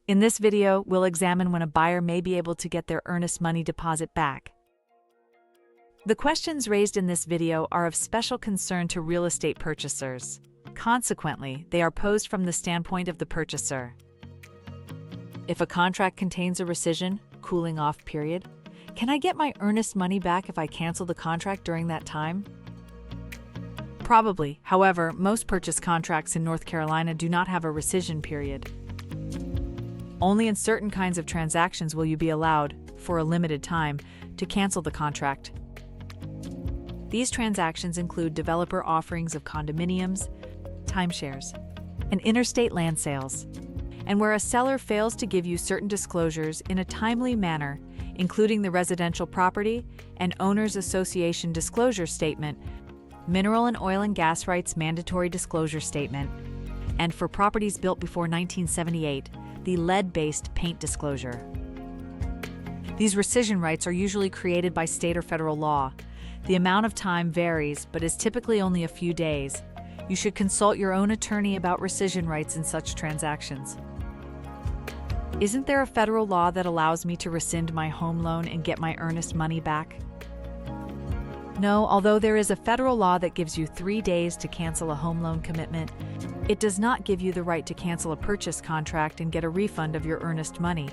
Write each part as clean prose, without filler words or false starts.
In this video, we'll examine when a buyer may be able to get their earnest money deposit back. The questions raised in this video are of special concern to real estate purchasers. Consequently, they are posed from the standpoint of the purchaser. If a contract contains a rescission, cooling off period, can I get my earnest money back if I cancel the contract during that time? Probably. However, most purchase contracts in North Carolina do not have a rescission period. Only in certain kinds of transactions will you be allowed, for a limited time, to cancel the contract. These transactions include developer offerings of condominiums, timeshares, and interstate land sales, and where a seller fails to give you certain disclosures in a timely manner, including the residential property and owners association disclosure statement, mineral and oil and gas rights mandatory disclosure statement, and for properties built before 1978, the lead-based paint disclosure. These rescission rights are usually created by state or federal law. The amount of time varies, but is typically only a few days. You should consult your own attorney about rescission rights in such transactions. Isn't there a federal law that allows me to rescind my home loan and get my earnest money back? No, although there is a federal law that gives you 3 days to cancel a home loan commitment, it does not give you the right to cancel a purchase contract and get a refund of your earnest money.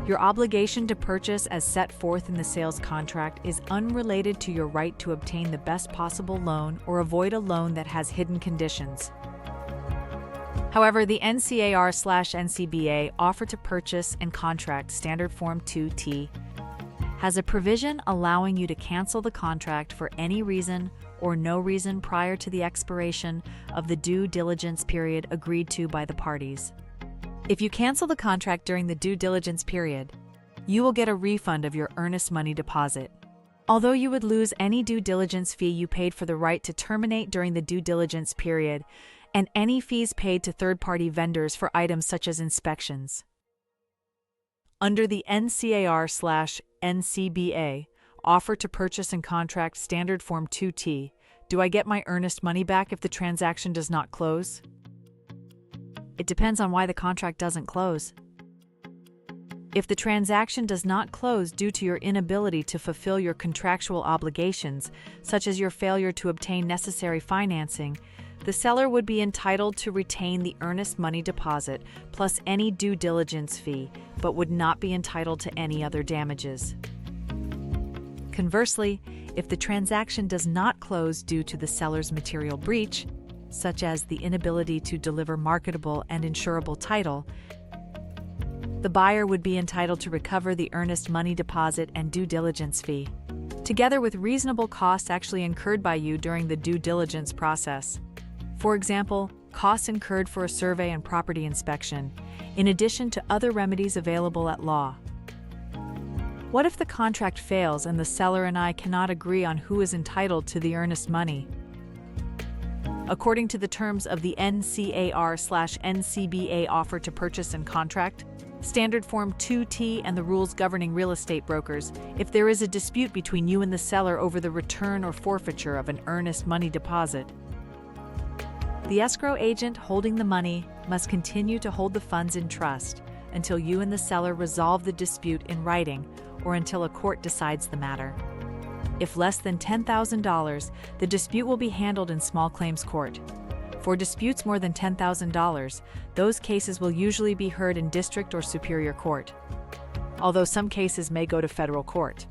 Your obligation to purchase as set forth in the sales contract is unrelated to your right to obtain the best possible loan or avoid a loan that has hidden conditions. However, the NCAR/NCBA Offer to Purchase and Contract Standard Form 2T has a provision allowing you to cancel the contract for any reason or no reason prior to the expiration of the due diligence period agreed to by the parties. If you cancel the contract during the due diligence period, you will get a refund of your earnest money deposit. Although you would lose any due diligence fee you paid for the right to terminate during the due diligence period and any fees paid to third-party vendors for items such as inspections. Under the NCAR/NCBA Offer to Purchase and Contract Standard Form 2T, do I get my earnest money back if the transaction does not close? It depends on why the contract doesn't close. If the transaction does not close due to your inability to fulfill your contractual obligations, such as your failure to obtain necessary financing, the seller would be entitled to retain the earnest money deposit plus any due diligence fee, but would not be entitled to any other damages. Conversely, if the transaction does not close due to the seller's material breach, such as the inability to deliver marketable and insurable title, the buyer would be entitled to recover the earnest money deposit and due diligence fee, together with reasonable costs actually incurred by you during the due diligence process. For example, costs incurred for a survey and property inspection, in addition to other remedies available at law. What if the contract fails and the seller and I cannot agree on who is entitled to the earnest money? According to the terms of the NCAR/NCBA Offer to Purchase and Contract, Standard Form 2T and the rules governing real estate brokers, if there is a dispute between you and the seller over the return or forfeiture of an earnest money deposit, the escrow agent holding the money must continue to hold the funds in trust until you and the seller resolve the dispute in writing or until a court decides the matter. If less than $10,000, the dispute will be handled in small claims court. For disputes more than $10,000, those cases will usually be heard in district or superior court, although some cases may go to federal court.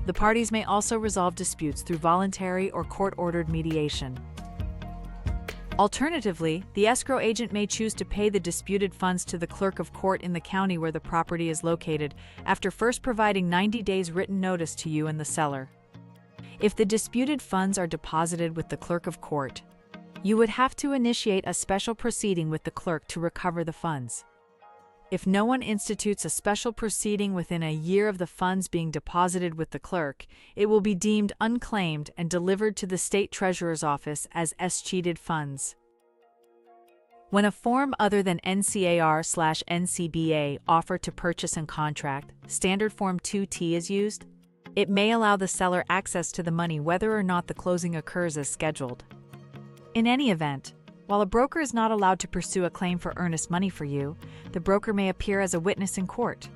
The parties may also resolve disputes through voluntary or court-ordered mediation. Alternatively, the escrow agent may choose to pay the disputed funds to the clerk of court in the county where the property is located after first providing 90 days written notice to you and the seller. If the disputed funds are deposited with the clerk of court, you would have to initiate a special proceeding with the clerk to recover the funds. If no one institutes a special proceeding within a year of the funds being deposited with the clerk, it will be deemed unclaimed and delivered to the state treasurer's office as escheated funds. When a form other than NCAR/NCBA Offer to Purchase and Contract Standard Form 2T is used, it may allow the seller access to the money whether or not the closing occurs as scheduled. In any event, While a broker is not allowed to pursue a claim for earnest money for you, the broker may appear as a witness in court.